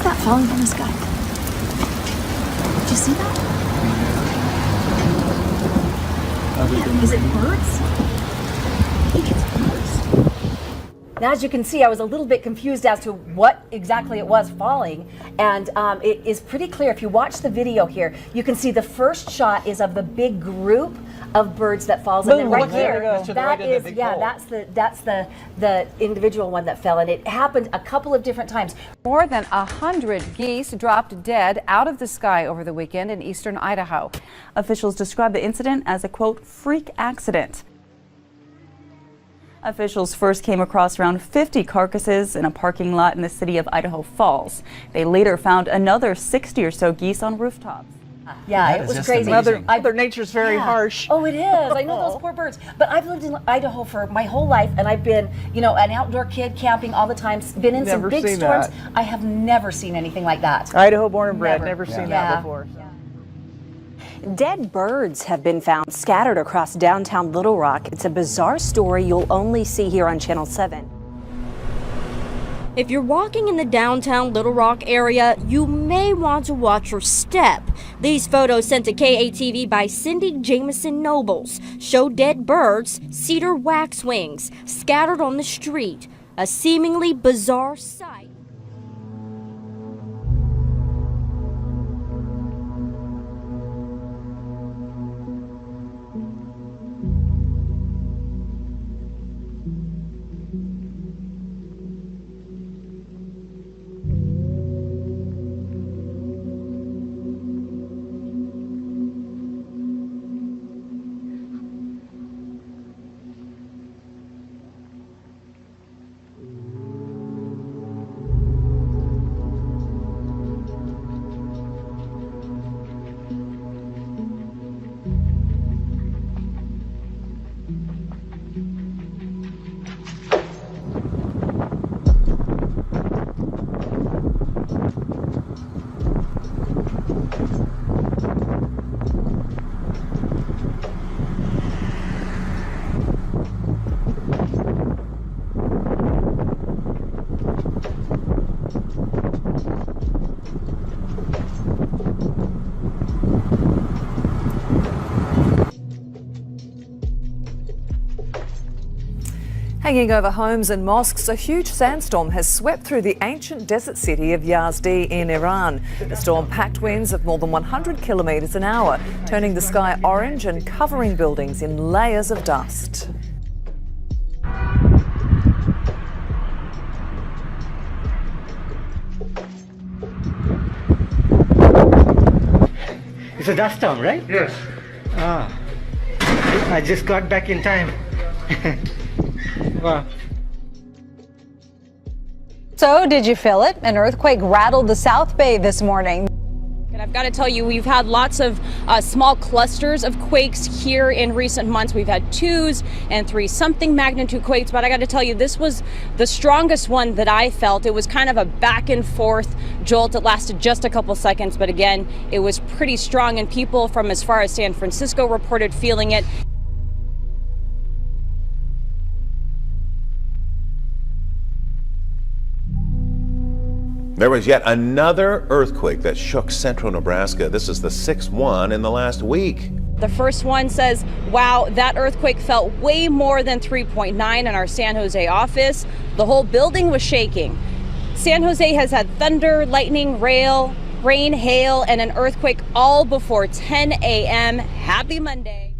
that falling from the sky? Did you see that? Is it birds? I think it's birds. Now, as you can see, I was a little bit confused as to what exactly it was falling, and it is pretty clear. If you watch the video here, you can see the first shot is of the big group of birds that falls, and then right here, that is, yeah, that's the individual one that fell, and it happened a couple of different times. More than 100 geese dropped dead out of the sky over the weekend in eastern Idaho. Officials describe the incident as a, quote, freak accident. Officials first came across around 50 carcasses in a parking lot in the city of Idaho Falls. They later found another 60 or so geese on rooftops. Yeah, it was crazy. Mother Nature's very harsh. Oh, it is. I know those poor birds. But I've lived in Idaho for my whole life, and I've been, you know, an outdoor kid camping all the time, been in some big storms. I have never seen anything like that. Idaho born and bred, never seen that before. Dead birds have been found scattered across downtown Little Rock. It's a bizarre story you'll only see here on Channel 7. If you're walking in the downtown Little Rock area, you may want to watch your step. These photos sent to KATV by Cindy Jamison Nobles show dead birds, cedar waxwings, scattered on the street. A seemingly bizarre sight. Hanging over homes and mosques, a huge sandstorm has swept through the ancient desert city of Yazdi in Iran. The storm packed winds of more than 100 kilometres an hour, turning the sky orange and covering buildings in layers of dust. It's a dust storm, right? Yes. I just got back in time. Wow. So, did you feel it? An earthquake rattled the South Bay this morning. And I've got to tell you, we've had lots of small clusters of quakes here in recent months. We've had 2s and 3-something magnitude quakes, but I got to tell you, this was the strongest one that I felt. It was kind of a back and forth jolt. It lasted just a couple seconds, but again, it was pretty strong, and people from as far as San Francisco reported feeling it. There was yet another earthquake that shook central Nebraska. This is the 6th one in the last week. The first one says, wow, that earthquake felt way more than 3.9 in our San Jose office. The whole building was shaking. San Jose has had thunder, lightning, rain, hail, and an earthquake all before 10 a.m. Happy Monday.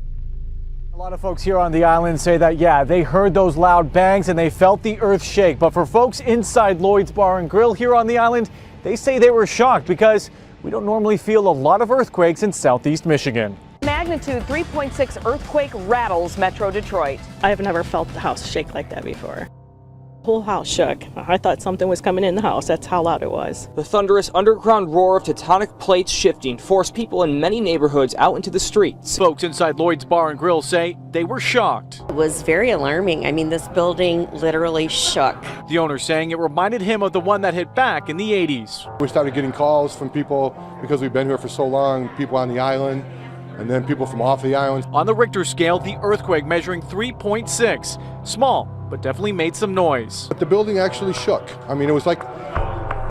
A lot of folks here on the island say that, yeah, they heard those loud bangs and they felt the earth shake. But for folks inside Lloyd's Bar and Grill here on the island, they say they were shocked because we don't normally feel a lot of earthquakes in southeast Michigan. Magnitude 3.6 earthquake rattles Metro Detroit. I've never felt the house shake like that before. The whole house shook. I thought something was coming in the house. That's how loud it was. The thunderous underground roar of tectonic plates shifting forced people in many neighborhoods out into the streets. Folks inside Lloyd's Bar and Grill say they were shocked. It was very alarming. I mean, this building literally shook. The owner saying it reminded him of the one that hit back in the 80s. We started getting calls from people because we've been here for so long, people on the island, and then people from off the island. On the Richter scale, the earthquake measuring 3.6. Small, but definitely made some noise. But the building actually shook. I mean, it was like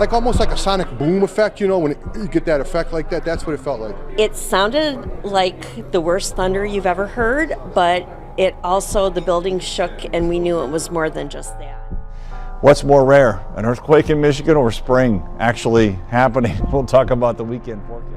like almost like a sonic boom effect, you know, when you get that effect like that. That's what it felt like. It sounded like the worst thunder you've ever heard, but it also, the building shook and we knew it was more than just that. What's more rare, an earthquake in Michigan or spring actually happening? We'll talk about the weekend forecast.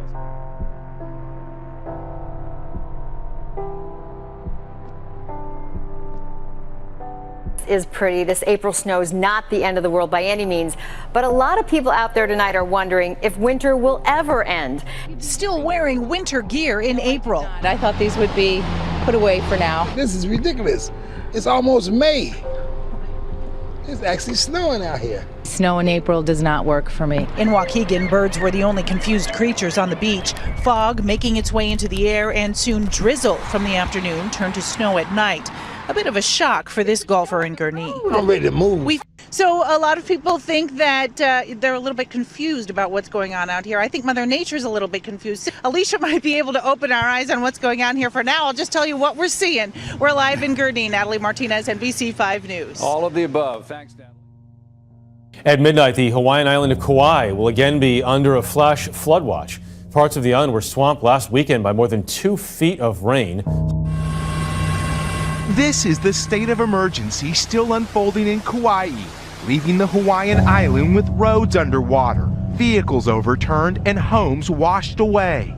Is pretty. This April snow is not the end of the world by any means, but a lot of people out there tonight are wondering if winter will ever end. Still wearing winter gear in April. I thought these would be put away for now. This is ridiculous. It's almost May. It's actually snowing out here. Snow in April does not work for me. In Waukegan, birds were the only confused creatures on the beach. Fog making its way into the air, and soon drizzle from the afternoon turned to snow at night. A bit of a shock for this golfer in Gurnee. I'm ready to move. So a lot of people think that they're a little bit confused about what's going on out here. I think Mother Nature's a little bit confused. Alicia might be able to open our eyes on what's going on here. For now, I'll just tell you what we're seeing. We're live in Gurnee. Natalie Martinez, NBC 5 News. All of the above. Thanks, Natalie. At midnight, the Hawaiian island of Kauai will again be under a flash flood watch. Parts of the island were swamped last weekend by more than 2 feet of rain. This is the state of emergency still unfolding in Kauai, leaving the Hawaiian island with roads underwater, vehicles overturned, and homes washed away.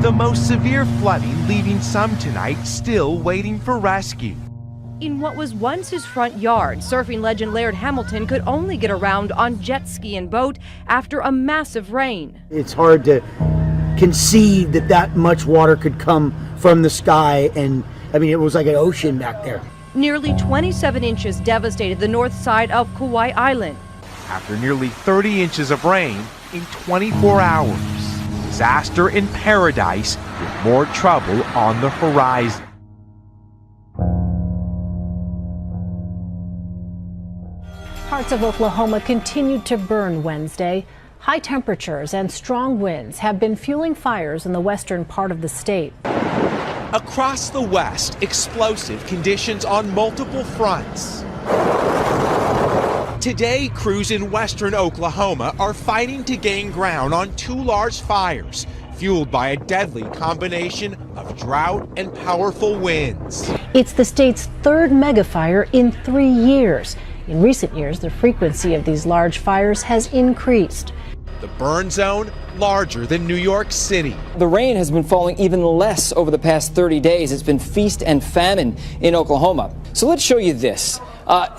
The most severe flooding leaving some tonight still waiting for rescue. In what was once his front yard, surfing legend Laird Hamilton could only get around on jet ski and boat after a massive rain. It's hard to conceive that that much water could come from the sky, and I mean, it was like an ocean back there. Nearly 27 inches devastated the north side of Kauai Island. After nearly 30 inches of rain in 24 hours, disaster in paradise with more trouble on the horizon. Parts of Oklahoma continued to burn Wednesday. High temperatures and strong winds have been fueling fires in the western part of the state. Across the West, explosive conditions on multiple fronts. Today, crews in western Oklahoma are fighting to gain ground on 2 large fires, fueled by a deadly combination of drought and powerful winds. It's the state's 3rd megafire in 3 years. In recent years, the frequency of these large fires has increased. The burn zone larger than New York City. The rain has been falling even less over the past 30 days. It's been feast and famine in Oklahoma. So let's show you this.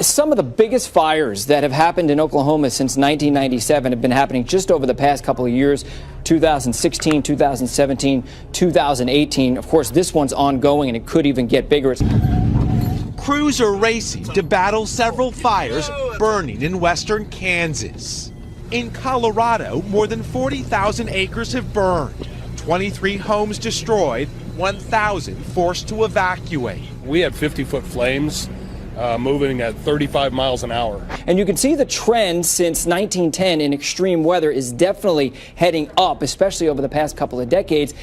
Some of the biggest fires that have happened in Oklahoma since 1997 have been happening just over the past couple of years. 2016, 2017, 2018. Of course, this one's ongoing and it could even get bigger. Crews are racing to battle several fires burning in western Kansas. In Colorado, more than 40,000 acres have burned, 23 homes destroyed, 1,000 forced to evacuate. We had 50-foot flames moving at 35 miles an hour. And you can see the trend since 1910 in extreme weather is definitely heading up, especially over the past couple of decades.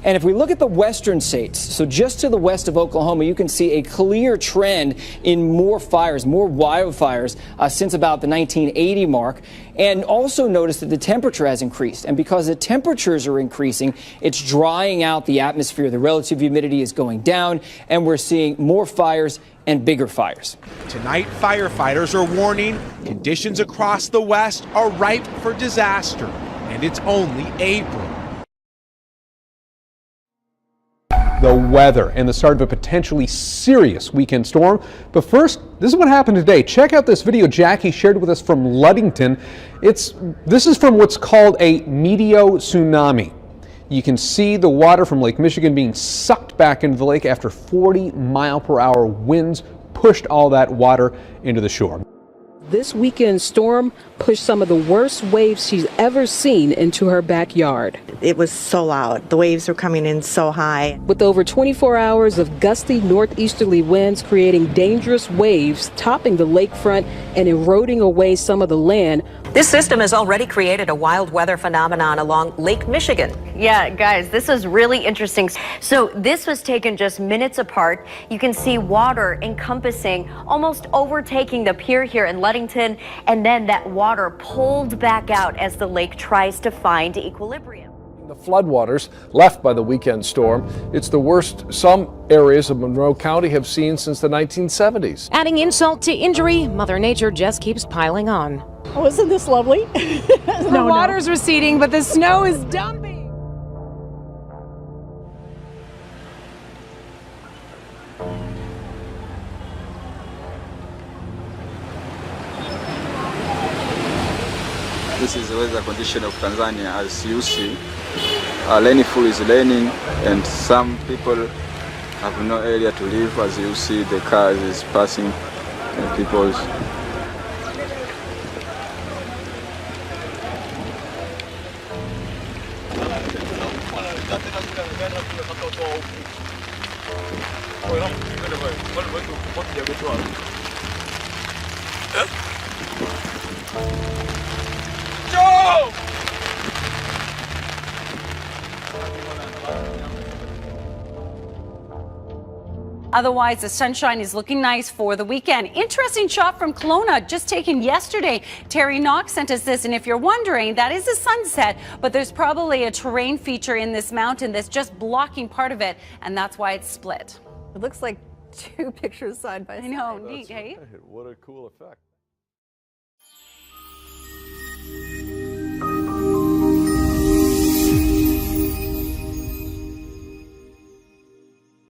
And if we look at the western states, so just to the west of Oklahoma, you can see a clear trend in more fires, more wildfires since about the 1980 mark. And also notice that the temperature has increased. And because the temperatures are increasing, it's drying out the atmosphere. The relative humidity is going down, and we're seeing more fires and bigger fires. Tonight, firefighters are warning conditions across the West are ripe for disaster, and it's only April. The weather and the start of a potentially serious weekend storm. But first, this is what happened today. Check out this video Jackie shared with us from Ludington. This is from what's called a meteo tsunami. You can see the water from Lake Michigan being sucked back into the lake after 40-mile-per-hour winds pushed all that water into the shore. This weekend storm pushed some of the worst waves she's ever seen into her backyard. It was so loud. The waves were coming in so high. With over 24 hours of gusty northeasterly winds creating dangerous waves, topping the lakefront and eroding away some of the land. This system has already created a wild weather phenomenon along Lake Michigan. Yeah, guys, this is really interesting. So this was taken just minutes apart. You can see water encompassing, almost overtaking the pier here in Ludington, and then that water pulled back out as the lake tries to find equilibrium. The floodwaters left by the weekend storm. It's the worst some areas of Monroe County have seen since the 1970s. Adding insult to injury, Mother Nature just keeps piling on. Oh, isn't this lovely? The water's receding, but the snow is dumping. This is the weather condition of Tanzania. As you see, rainfall is raining and some people have no area to live. As you see, the cars is passing and people's. Otherwise, the sunshine is looking nice for the weekend. Interesting shot from Kelowna, just taken yesterday. Terry Knox sent us this, and if you're wondering, that is a sunset, but there's probably a terrain feature in this mountain that's just blocking part of it, and that's why it's split. It looks like two pictures side by side. I know, neat, hey? What a cool effect.